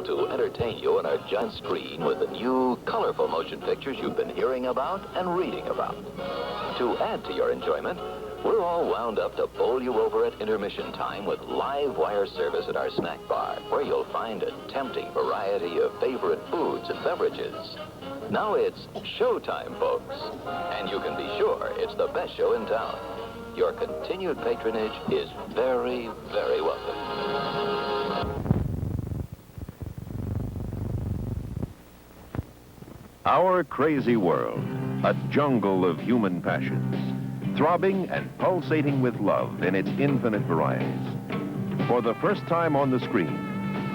thrilled to entertain you on our giant screen with the new, colorful motion pictures you've been hearing about and reading about. To add to your enjoyment, we're all wound up to bowl you over at intermission time with live wire service at our snack bar, where you'll find a tempting variety of favorite foods and beverages. Now it's showtime, folks, and you can be sure it's the best show in town. Your continued patronage is very, very welcome. Our crazy world, a jungle of human passions, throbbing and pulsating with love in its infinite varieties. For the first time on the screen,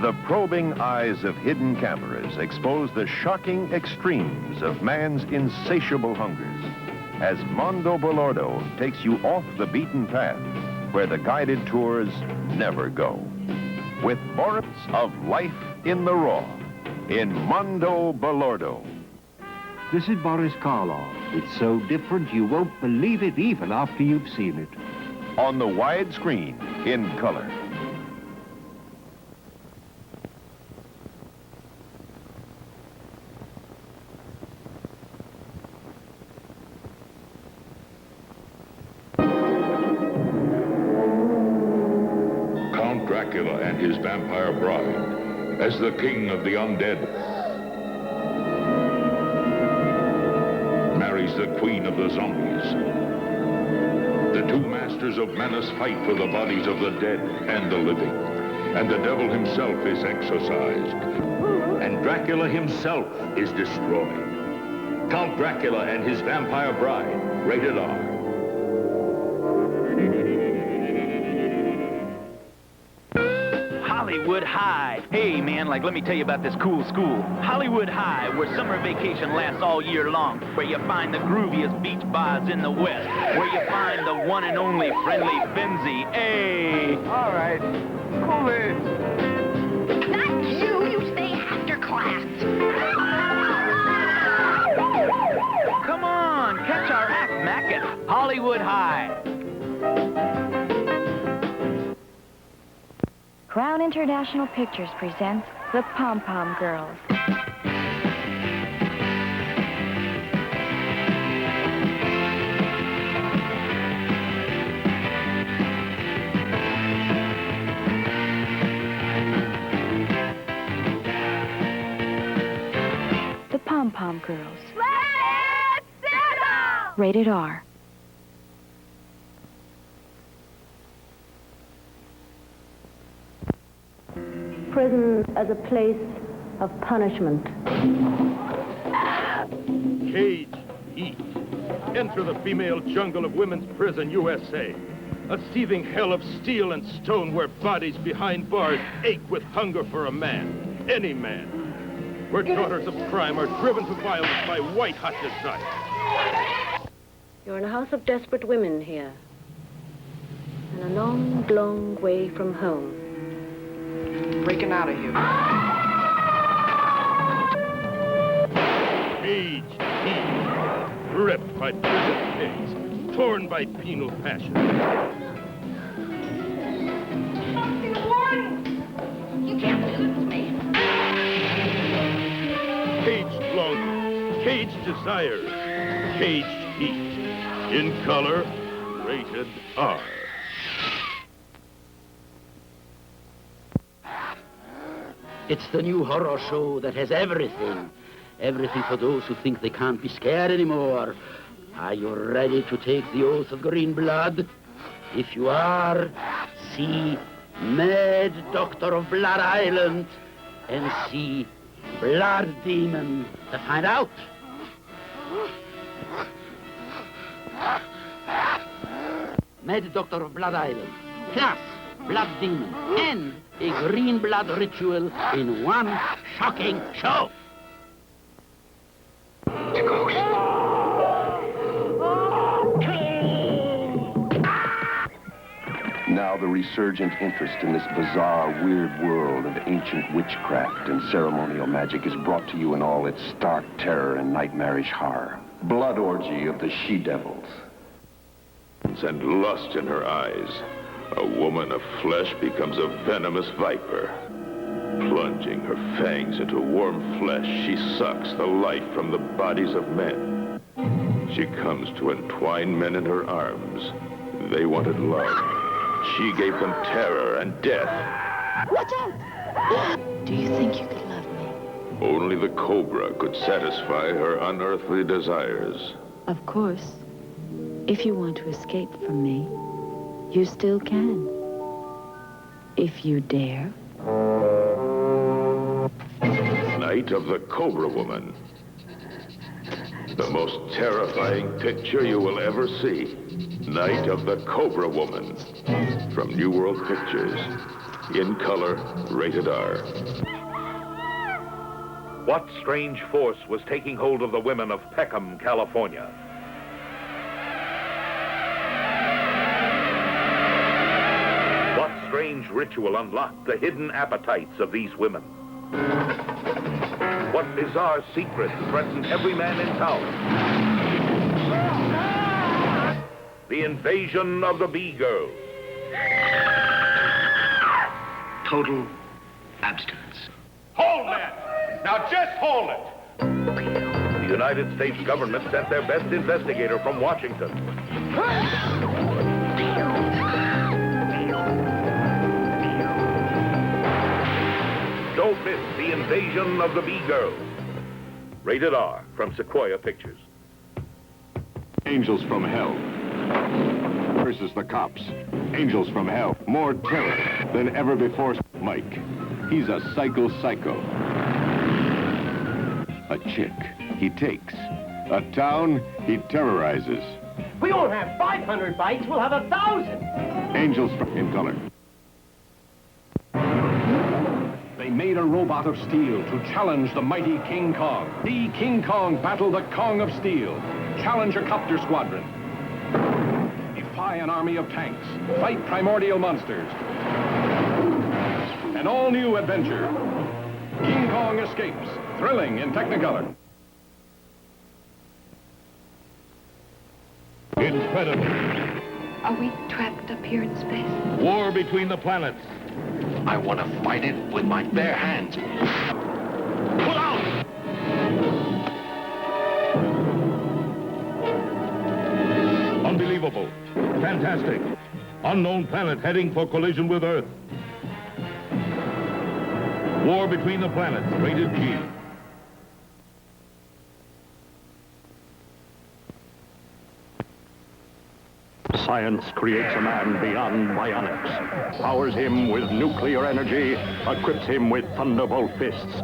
the probing eyes of hidden cameras expose the shocking extremes of man's insatiable hungers, as Mondo Balordo takes you off the beaten path where the guided tours never go. With Boris of life in the raw in Mondo Balordo. This is Boris Karloff. It's so different you won't believe it even after you've seen it. On the wide screen in color. Count Dracula and his vampire bride as the king of the undead marries the queen of the zombies. The two masters of menace fight for the bodies of the dead and the living, and the devil himself is exorcised, and Dracula himself is destroyed. Count Dracula and his vampire bride, rated R. Hollywood High. Hey, man, let me tell you about this cool school. Hollywood High, where summer vacation lasts all year long, where you find the grooviest beach bars in the West, where you find the one and only friendly Finzi. Hey! All right, cool it. Not you, you stay after class. Come on, catch our act, Mac, at Hollywood High. Crown International Pictures presents The Pom Pom Girls. The Pom Pom Girls. Let's settle! Rated R. Prison as a place of punishment. Cage Heat. Enter the female jungle of women's prison, USA. A seething hell of steel and stone where bodies behind bars ache with hunger for a man. Any man. Where daughters of crime are driven to violence by white-hot desire. You're in a house of desperate women here. And a long, long way from home. Breaking out of here. Cage Heat. Ripped by prison pigs. Torn by penal passion. You can't lose me. Caged longing. Caged desires. Caged heat. In color, rated R. It's the new horror show that has everything. Everything for those who think they can't be scared anymore. Are you ready to take the oath of green blood? If you are, see Mad Doctor of Blood Island and see Blood Demon to find out. Mad Doctor of Blood Island, plus Blood Demon, and a green blood ritual in one shocking show. The ghost. Now the resurgent interest in this bizarre, weird world of ancient witchcraft and ceremonial magic is brought to you in all its stark terror and nightmarish horror. Blood orgy of the she-devils. And lust in her eyes. A woman of flesh becomes a venomous viper. Plunging her fangs into warm flesh, she sucks the life from the bodies of men. She comes to entwine men in her arms. They wanted love. She gave them terror and death. Watch out! Do you think you could love me? Only the cobra could satisfy her unearthly desires. Of course. If you want to escape from me, you still can. If you dare. Night of the Cobra Woman. The most terrifying picture you will ever see. Night of the Cobra Woman. From New World Pictures. In color, rated R. What strange force was taking hold of the women of Peckham, California? What strange ritual unlocked the hidden appetites of these women? What bizarre secret threatened every man in town? The invasion of the B-Girls. Total abstinence. Hold that! Now just hold it! The United States government sent their best investigator from Washington. Don't miss The Invasion of the B-Girls. Rated R from Sequoia Pictures. Angels from Hell versus the cops. Angels from Hell. More terror than ever before. Mike. He's a psycho. A chick he takes. A town he terrorizes. We won't have 500 bites, we'll have 1,000. Angels in color. They made a robot of steel to challenge the mighty King Kong. The King Kong battle the Kong of Steel. Challenge a copter squadron. Defy an army of tanks. Fight primordial monsters. An all-new adventure. King Kong escapes. Thrilling in Technicolor. Incredible. Are we trapped up here in space? War between the planets. I want to fight it with my bare hands. Pull out! Unbelievable. Fantastic. Unknown planet heading for collision with Earth. War between the planets. Rated G. Science creates a man beyond bionics, powers him with nuclear energy, equips him with thunderbolt fists,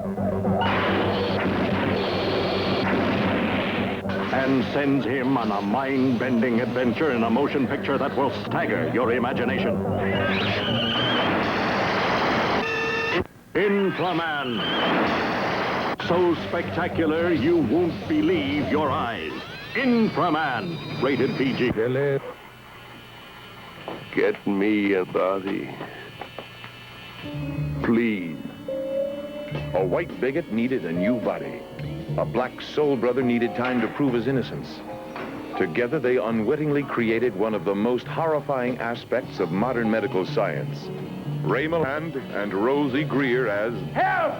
and sends him on a mind-bending adventure in a motion picture that will stagger your imagination. Inframan. So spectacular you won't believe your eyes. Inframan. Rated PG. Get me a body. Please. A white bigot needed a new body. A black soul brother needed time to prove his innocence. Together, they unwittingly created one of the most horrifying aspects of modern medical science. Ray Milland and Rosie Greer as... Help!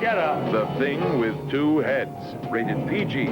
Shut up. The Thing with Two Heads. Rated PG.